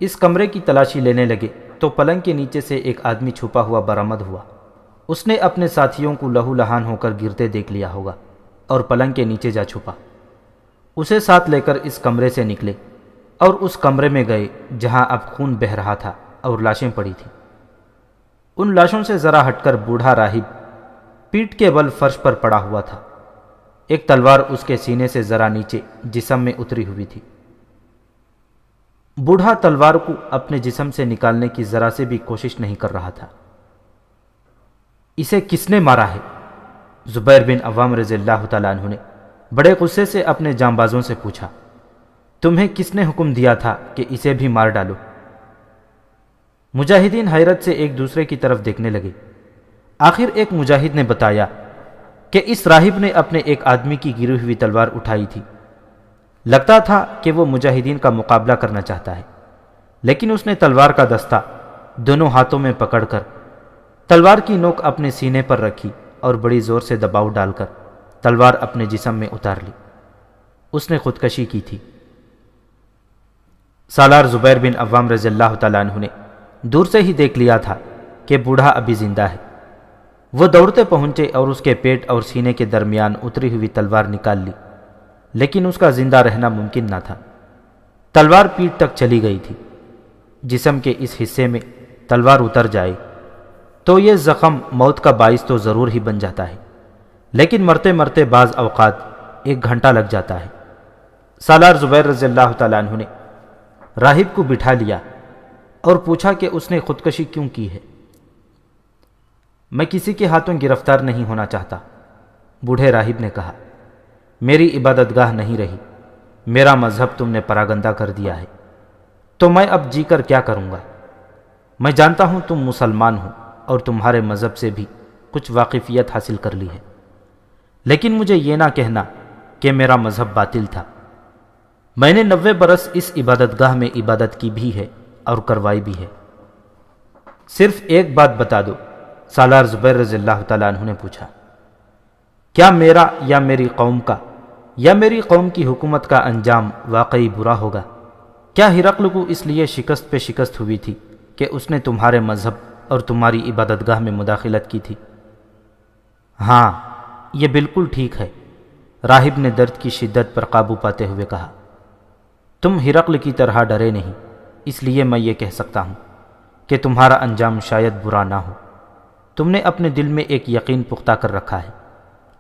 اس کمرے کی تلاشی لینے لگے تو پلنگ کے نیچے سے ایک آدمی چھپا ہوا برآمد ہوا۔ اس نے اپنے ساتھیوں کو لہو لہان ہو کر گرتے دیکھ لیا ہوگا اور پلنگ کے نیچے جا چھپا۔ اسے ساتھ لے کر اس کمرے سے نکلے اور اس کمرے میں گئے جہاں اب خون بہہ رہا تھا اور لاشیں پڑی تھیں۔ ان لاشوں سے ذرا ہٹ کر بوڑھا راہب پیٹھ کے بل فرش پر پڑا ہوا تھا۔ ایک تلوار اس کے سینے سے ذرا نیچے جسم میں اتری ہوئی تھی۔ بوڑھا تلوار کو اپنے جسم سے نکالنے کی ذرا سے بھی کوشش نہیں کر رہا تھا۔ اسے کس نے مارا ہے؟ زبیر بن عوام رضی اللہ تعالیٰ عنہ نے بڑے غصے سے اپنے جانبازوں سے پوچھا۔ تمہیں کس نے حکم دیا تھا کہ اسے بھی مار ڈالو؟ مجاہدین حیرت سے ایک دوسرے کی طرف دیکھنے لگے۔ آخر ایک مجاہد نے بتایا کہ اس راہب نے اپنے ایک آدمی کی گری ہوئی تلوار اٹھائی تھی۔ لگتا تھا کہ وہ مجاہدین کا مقابلہ کرنا چاہتا ہے، لیکن اس نے تلوار کا دستہ دونوں ہاتھوں میں پکڑ کر تلوار کی نوک اپنے سینے پر رکھی اور بڑی زور سے دباؤ ڈال کر تلوار اپنے جسم میں اتار لی۔ اس نے خودکشی کی تھی۔ سالار زبیر بن عوام رضی اللہ تعالیٰ عنہ نے دور سے ہی دیکھ لیا تھا کہ بوڑھا ابھی زندہ ہے۔ وہ دوڑتے پہنچے اور اس کے پیٹ اور سینے کے درمیان اتری ہوئی تلوار نکال لی، لیکن اس کا زندہ رہنا ممکن نہ تھا۔ تلوار پیٹھ تک چلی گئی تھی۔ جسم کے اس حصے میں تلوار اتر جائے تو یہ زخم موت کا باعث تو ضرور ہی بن جاتا ہے، لیکن مرتے مرتے بعض اوقات 1 گھنٹہ لگ جاتا ہے۔ سالار زبیر رضی اللہ تعالیٰ عنہ نے راہب کو بٹھا لیا اور پوچھا کہ اس نے خودکشی کیوں کی ہے۔ میں کسی کے ہاتھوں گرفتار نہیں ہونا چاہتا، بوڑھے راہب نے کہا۔ میری عبادت گاہ نہیں رہی، میرا مذہب تم نے پراگندہ کر دیا ہے، تو میں اب جی کر کیا کروں گا؟ میں جانتا ہوں تم مسلمان ہو اور تمہارے مذہب سے بھی کچھ واقفیت حاصل کر لی ہے، لیکن مجھے یہ نہ کہنا کہ میرا مذہب باطل تھا۔ میں نے 90 برس اس عبادت گاہ میں عبادت کی بھی ہے اور کروائی بھی ہے۔ صرف ایک بات بتا دو، سالار زبیر رضی اللہ تعالیٰ عنہ نے پوچھا۔ کیا میرا یا میری قوم کا یا میری قوم کی حکومت کا انجام واقعی برا ہوگا؟ کیا ہرقل کو اس لیے شکست پہ شکست ہوئی تھی کہ اس نے تمہارے مذہب اور تمہاری عبادت گاہ میں مداخلت کی تھی؟ ہاں، یہ بالکل ٹھیک ہے، راہب نے درد کی شدت پر قابو پاتے ہوئے کہا۔ تم ہرقل کی طرح ڈرے نہیں، اس لیے میں یہ کہہ سکتا ہوں کہ تمہارا انجام شاید برا نہ ہو۔ تم نے اپنے دل میں ایک یقین پختہ کر رکھا ہے،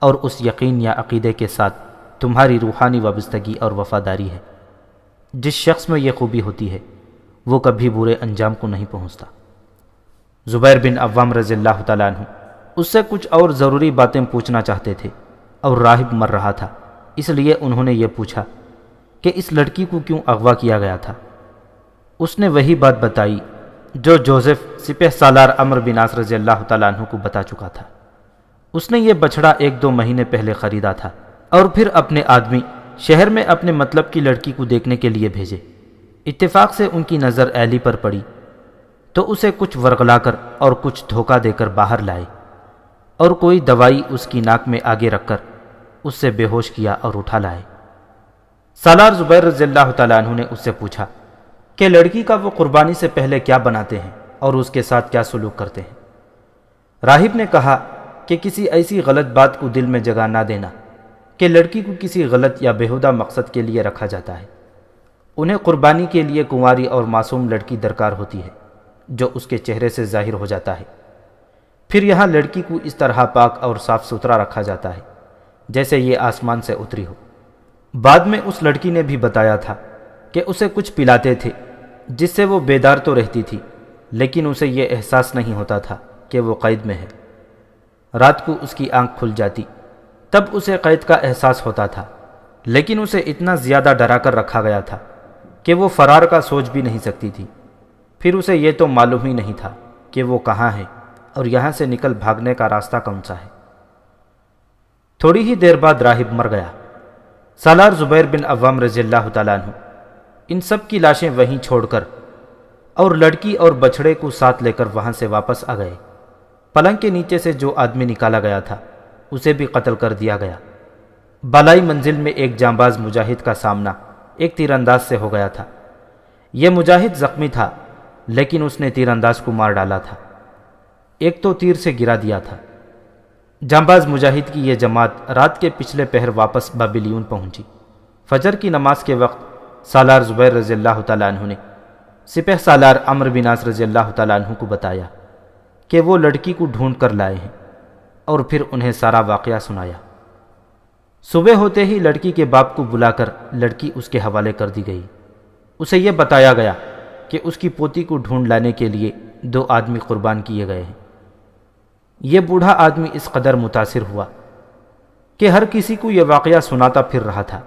اور اس یقین یا عقیدے کے ساتھ تمہاری روحانی وابستگی اور وفاداری ہے۔ جس شخص میں یہ خوبی ہوتی ہے وہ کبھی برے انجام کو نہیں پہنچتا۔ زبیر بن عوام رضی اللہ تعالیٰ عنہ اس سے کچھ اور ضروری باتیں پوچھنا چاہتے تھے، اور راہب مر رہا تھا، اس لیے انہوں نے یہ پوچھا کہ اس لڑکی کو کیوں اغوا کیا گیا تھا۔ اس نے وہی بات بتائی جو جوزف سپہ سالار عمرو بن عاص رضی اللہ تعالیٰ عنہ کو بتا چکا تھا۔ اس نے یہ بچڑا 1-2 مہینے پہلے خریدا تھا، اور پھر اپنے آدمی شہر میں اپنے مطلب کی لڑکی کو دیکھنے کے لیے بھیجے۔ اتفاق سے ان کی نظر ایلی پر پڑی تو اسے کچھ ورغلا کر اور کچھ دھوکہ دے کر باہر لائے، اور کوئی دوائی اس کی ناک میں آگے رکھ کر اس سے بے ہوش کیا اور اٹھا لائے۔ سالار زبیر رضی اللہ تعالیٰ عنہ نے اس سے پوچھا کہ لڑکی کا وہ قربانی سے پہلے کیا بناتے ہیں اور اس کے ساتھ کیا سلوک کرتے ہیں؟ راہب نے کہا کہ کسی ایسی غلط بات کو دل میں جگہ نہ دینا کہ لڑکی کو کسی غلط یا بیہودہ مقصد کے لیے رکھا جاتا ہے۔ انہیں قربانی کے لیے کنواری اور معصوم لڑکی درکار ہوتی ہے جو اس کے چہرے سے ظاہر ہو جاتا ہے۔ پھر یہاں لڑکی کو اس طرح پاک اور صاف ستھرا رکھا جاتا ہے جیسے یہ آسمان سے اتری ہو۔ بعد میں اس لڑکی نے بھی بتایا تھا کہ اسے کچھ پلاتے تھے جس سے وہ بیدار تو رہتی تھی، لیکن اسے یہ احساس نہیں ہوتا تھا کہ وہ قید میں ہے۔ رات کو اس کی آنکھ کھل جاتی، تب اسے قید کا احساس ہوتا تھا، لیکن اسے اتنا زیادہ ڈرا کر رکھا گیا تھا کہ وہ فرار کا سوچ بھی نہیں سکتی تھی۔ پھر اسے یہ تو معلوم ہی نہیں تھا کہ وہ کہاں ہے اور یہاں سے نکل بھاگنے کا راستہ کون سا ہے۔ تھوڑی ہی دیر بعد راہب مر گیا۔ سالار زبیر بن عوام رضی اللہ تعالیٰ عنہ ان سب کی لاشیں وہیں چھوڑ کر اور لڑکی اور بچڑے کو ساتھ لے کر وہاں سے واپس آ گئے۔ پلنگ کے نیچے سے جو آدمی نکالا گیا تھا اسے بھی قتل کر دیا گیا۔ بالائی منزل میں ایک جانباز مجاہد کا سامنا ایک تیر انداز سے ہو گیا تھا۔ یہ مجاہد زخمی تھا، لیکن اس نے تیر انداز کو مار ڈالا تھا، ایک تو تیر سے گرا دیا تھا۔ جانباز مجاہد کی یہ جماعت رات کے پچھلے پہر واپس بابلیون پہنچی۔ فجر کی نماز کے وقت سالار زبیر رضی اللہ تعالیٰ عنہ نے سپہ سالار عمرو بن عاص رضی اللہ تعالیٰ عنہ کو بتایا کہ وہ لڑکی کو ڈھونڈ کر لائے ہیں، اور پھر انہیں سارا واقعہ سنایا۔ صبح ہوتے ہی لڑکی کے باپ کو بلا کر لڑکی اس کے حوالے کر دی گئی۔ اسے یہ بتایا گیا کہ اس کی پوتی کو ڈھونڈ لانے کے لیے 2 آدمی قربان کیے گئے ہیں۔ یہ بوڑھا آدمی اس قدر متاثر ہوا کہ ہر کسی کو یہ واقعہ سناتا پھر رہا تھا۔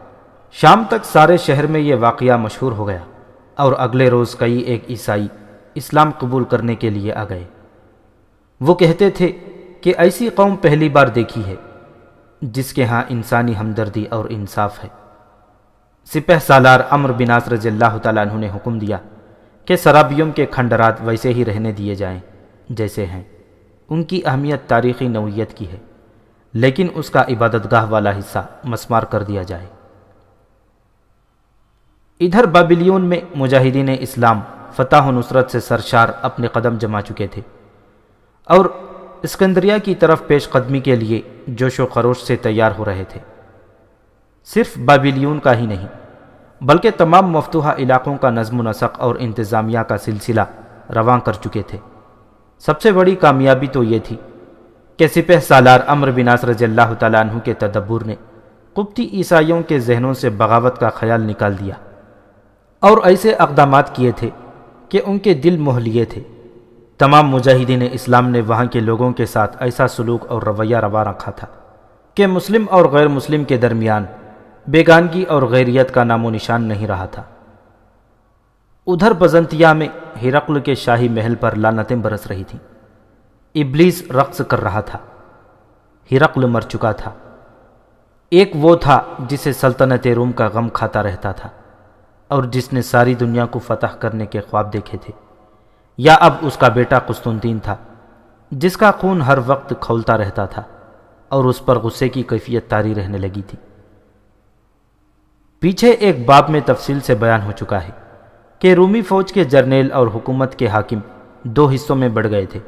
شام تک سارے شہر میں یہ واقعہ مشہور ہو گیا، اور اگلے روز کئی ایک عیسائی اسلام قبول کرنے کے لیے آ گئے۔ وہ کہتے تھے کہ ایسی قوم پہلی بار دیکھی ہے جس کے ہاں انسانی ہمدردی اور انصاف ہے۔ سپہ سالار عمرو بن عاص رضی اللہ تعالیٰ عنہ نے حکم دیا کہ سرابیوم کے کھنڈرات ویسے ہی رہنے دیے جائیں جیسے ہیں۔ ان کی اہمیت تاریخی نوعیت کی ہے، لیکن اس کا عبادت گاہ والا حصہ مسمار کر دیا جائے۔ ادھر بابلیون میں مجاہدین اسلام فتح و نصرت سے سرشار اپنے قدم جما چکے تھے، اور اسکندریہ کی طرف پیش قدمی کے لیے جوش و خروش سے تیار ہو رہے تھے۔ صرف بابلیون کا ہی نہیں بلکہ تمام مفتوحہ علاقوں کا نظم و نسق اور انتظامیہ کا سلسلہ رواں کر چکے تھے۔ سب سے بڑی کامیابی تو یہ تھی کہ سپہ سالار عمرو بن عاص رضی اللہ تعالیٰ عنہ کے تدبر نے قبطی عیسائیوں کے ذہنوں سے بغاوت کا خیال نکال دیا، اور ایسے اقدامات کیے تھے کہ ان کے دل موہ لیے تھے۔ تمام مجاہدین اسلام نے وہاں کے لوگوں کے ساتھ ایسا سلوک اور رویہ روا رکھا تھا کہ مسلم اور غیر مسلم کے درمیان بیگانگی اور غیریت کا نام و نشان نہیں رہا تھا۔ ادھر بزنطیہ میں ہرقل کے شاہی محل پر لعنتیں برس رہی تھیں۔ ابلیس رقص کر رہا تھا۔ ہرقل مر چکا تھا۔ ایک وہ تھا جسے سلطنت روم کا غم کھاتا رہتا تھا، اور جس نے ساری دنیا کو فتح کرنے کے خواب دیکھے تھے، یا اب اس کا بیٹا قسطنطین تھا جس کا خون ہر وقت کھولتا رہتا تھا اور اس پر غصے کی کیفیت طاری رہنے لگی تھی۔ پیچھے ایک باب میں تفصیل سے بیان ہو چکا ہے کہ رومی فوج کے جرنیل اور حکومت کے حاکم دو حصوں میں بڑھ گئے تھے،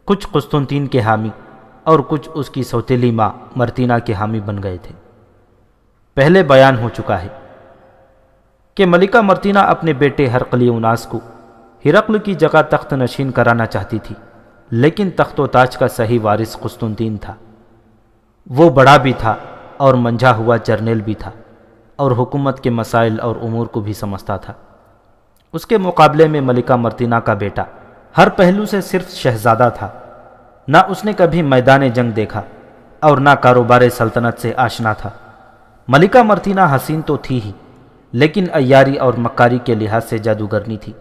کچھ قسطنطین کے حامی اور کچھ اس کی سوتیلی ماں مرتینہ کے حامی بن گئے تھے۔ پہلے بیان ہو چکا ہے کہ ملکہ مرتینہ اپنے بیٹے ہرقلیوناس کو ہرقل کی جگہ تخت نشین کرانا چاہتی تھی، لیکن تخت و تاج کا صحیح وارث قسطنطین تھا۔ وہ بڑا بھی تھا اور منجھا ہوا جرنیل بھی تھا، اور حکومت کے مسائل اور امور کو بھی سمجھتا تھا۔ اس کے مقابلے میں ملکہ مرتینہ کا بیٹا ہر پہلو سے صرف شہزادہ تھا، نہ اس نے کبھی میدان جنگ دیکھا اور نہ کاروبار سلطنت سے آشنا تھا۔ ملکہ مرتینہ حسین تو تھی ہی، لیکن عیاری اور مکاری کے لحاظ سے جادوگرنی تھی۔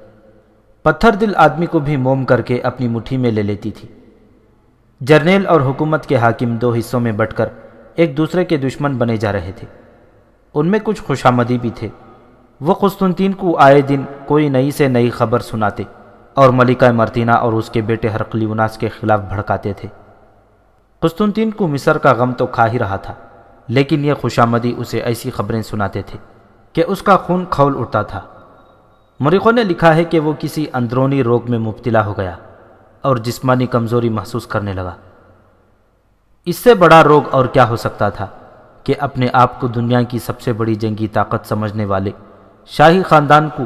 پتھر دل آدمی کو بھی موم کر کے اپنی مٹھی میں لے لیتی تھی۔ جرنیل اور حکومت کے حاکم دو حصوں میں بٹ کر ایک دوسرے کے دشمن بنے جا رہے تھے۔ ان میں کچھ خوشامدی بھی تھے۔ وہ قسطنطین کو آئے دن کوئی نئی سے نئی خبر سناتے اور ملکہ مرتینہ اور اس کے بیٹے ہرقلیوناس کے خلاف بھڑکاتے تھے۔ قسطنطین کو مصر کا غم تو کھا ہی رہا تھا، لیکن یہ خوشامدی اسے ایسی خبریں سناتے تھے کہ اس کا خون کھول اٹھتا تھا۔ مورخوں نے لکھا ہے کہ وہ کسی اندرونی روگ میں مبتلا ہو گیا اور جسمانی کمزوری محسوس کرنے لگا۔ اس سے بڑا روگ اور کیا ہو سکتا تھا کہ اپنے آپ کو دنیا کی سب سے بڑی جنگی طاقت سمجھنے والے شاہی خاندان کو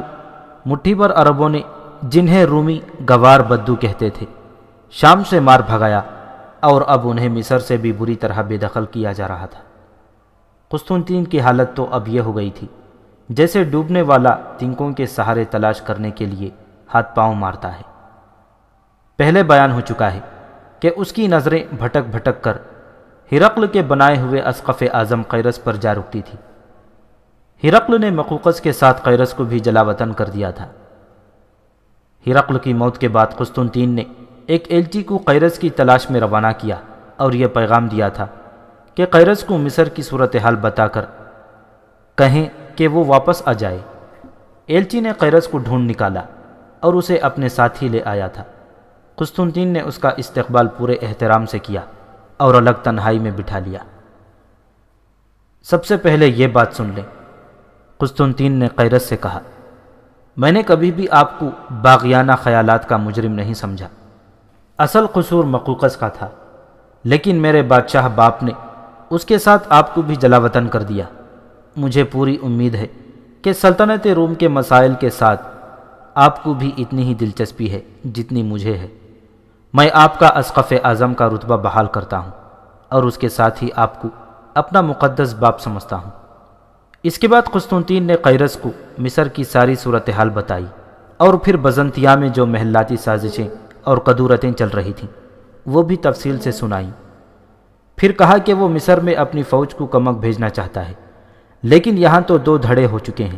مٹھی بھر عربوں نے، جنہیں رومی گوار بدو کہتے تھے، شام سے مار بھگایا، اور اب انہیں مصر سے بھی بری طرح بے دخل کیا جا رہا تھا۔ قسطنطین کی حالت تو اب یہ ہو گئی تھی جیسے ڈوبنے والا تنکوں کے سہارے تلاش کرنے کے لیے ہاتھ پاؤں مارتا ہے۔ پہلے بیان ہو چکا ہے کہ اس کی نظریں بھٹک بھٹک کر ہرقل کے بنائے ہوئے اسقف اعظم قیرس پر جا رکتی تھی۔ ہرقل نے مقوقس کے ساتھ قیرس کو بھی جلا وطن کر دیا تھا۔ ہرقل کی موت کے بعد قسطنطین نے ایک ایلچی کو قیرس کی تلاش میں روانہ کیا اور یہ پیغام دیا تھا کہ قیرس کو مصر کی صورتحال بتا کر کہیں کہ وہ واپس آ جائے۔ ایلچی نے قیرس کو ڈھونڈ نکالا اور اسے اپنے ساتھ ہی لے آیا تھا۔ قسطنطین نے اس کا استقبال پورے احترام سے کیا اور الگ تنہائی میں بٹھا لیا۔ سب سے پہلے یہ بات سن لیں، قسطنطین نے قیرس سے کہا، میں نے کبھی بھی آپ کو باغیانہ خیالات کا مجرم نہیں سمجھا۔ اصل قصور مقوقس کا تھا، لیکن میرے بادشاہ باپ نے اس کے ساتھ آپ کو بھی جلا وطن کر دیا۔ مجھے پوری امید ہے کہ سلطنت روم کے مسائل کے ساتھ آپ کو بھی اتنی ہی دلچسپی ہے جتنی مجھے ہے۔ میں آپ کا اسقف اعظم کا رتبہ بحال کرتا ہوں اور اس کے ساتھ ہی آپ کو اپنا مقدس باپ سمجھتا ہوں۔ اس کے بعد قسطنطین نے قیرس کو مصر کی ساری صورتحال بتائی اور پھر بزنطیہ میں جو محلاتی سازشیں اور قدورتیں چل رہی تھیں وہ بھی تفصیل سے سنائیں۔ پھر کہا کہ وہ مصر میں اپنی فوج کو کمک بھیجنا چاہتا ہے، لیکن یہاں تو دو دھڑے ہو چکے ہیں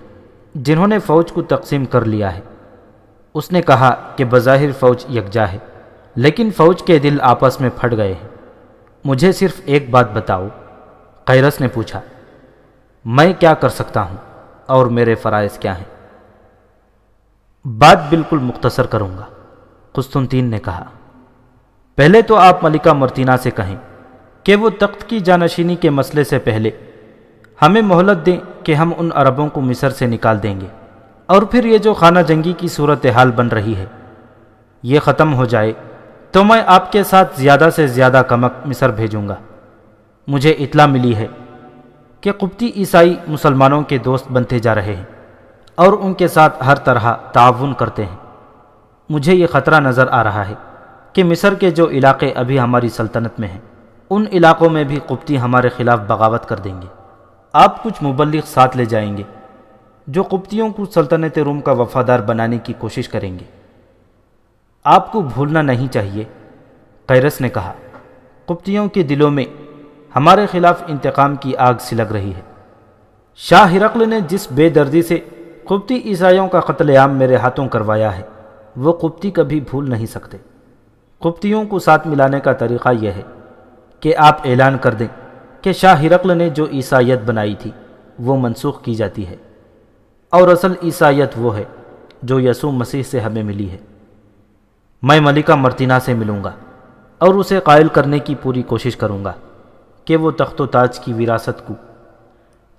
جنہوں نے فوج کو تقسیم کر لیا ہے۔ اس نے کہا کہ بظاہر فوج یکجا ہے، لیکن فوج کے دل آپس میں پھٹ گئے ہیں۔ مجھے صرف ایک بات بتاؤ، قیرس نے پوچھا، میں کیا کر سکتا ہوں اور میرے فرائض کیا ہیں؟ بات بالکل مختصر کروں گا، قسطنطین نے کہا۔ پہلے تو آپ ملکہ مرتینہ سے کہیں کہ وہ تخت کی جانشینی کے مسئلے سے پہلے ہمیں مہلت دیں کہ ہم ان عربوں کو مصر سے نکال دیں گے، اور پھر یہ جو خانہ جنگی کی صورتحال بن رہی ہے یہ ختم ہو جائے تو میں آپ کے ساتھ زیادہ سے زیادہ کمک مصر بھیجوں گا۔ مجھے اطلاع ملی ہے کہ قبطی عیسائی مسلمانوں کے دوست بنتے جا رہے ہیں اور ان کے ساتھ ہر طرح تعاون کرتے ہیں۔ مجھے یہ خطرہ نظر آ رہا ہے کہ مصر کے جو علاقے ابھی ہماری سلطنت میں ہیں ان علاقوں میں بھی قبطی ہمارے خلاف بغاوت کر دیں گے۔ آپ کچھ مبلغ ساتھ لے جائیں گے جو قبطیوں کو سلطنت روم کا وفادار بنانے کی کوشش کریں گے۔ آپ کو بھولنا نہیں چاہیے، قیرس نے کہا، قبطیوں کے دلوں میں ہمارے خلاف انتقام کی آگ سلگ رہی ہے۔ شاہ ہرقل نے جس بے دردی سے قبطی عیسائیوں کا قتل عام میرے ہاتھوں کروایا ہے وہ قبطی کبھی بھول نہیں سکتے۔ قبطیوں کو ساتھ ملانے کا طریقہ یہ ہے کہ آپ اعلان کر دیں کہ شاہ ہرقل نے جو عیسائیت بنائی تھی وہ منسوخ کی جاتی ہے، اور اصل عیسائیت وہ ہے جو یسوع مسیح سے ہمیں ملی ہے۔ میں ملکہ مرتینہ سے ملوں گا اور اسے قائل کرنے کی پوری کوشش کروں گا کہ وہ تخت و تاج کی وراثت کو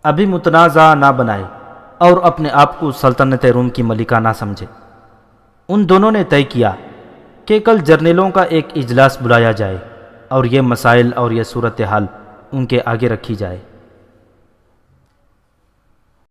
ابھی متنازع نہ بنائے اور اپنے آپ کو سلطنت روم کی ملکہ نہ سمجھے۔ ان دونوں نے طے کیا کہ کل جرنیلوں کا ایک اجلاس بلایا جائے اور یہ مسائل اور یہ صورتحال ان کے آگے رکھی جائے۔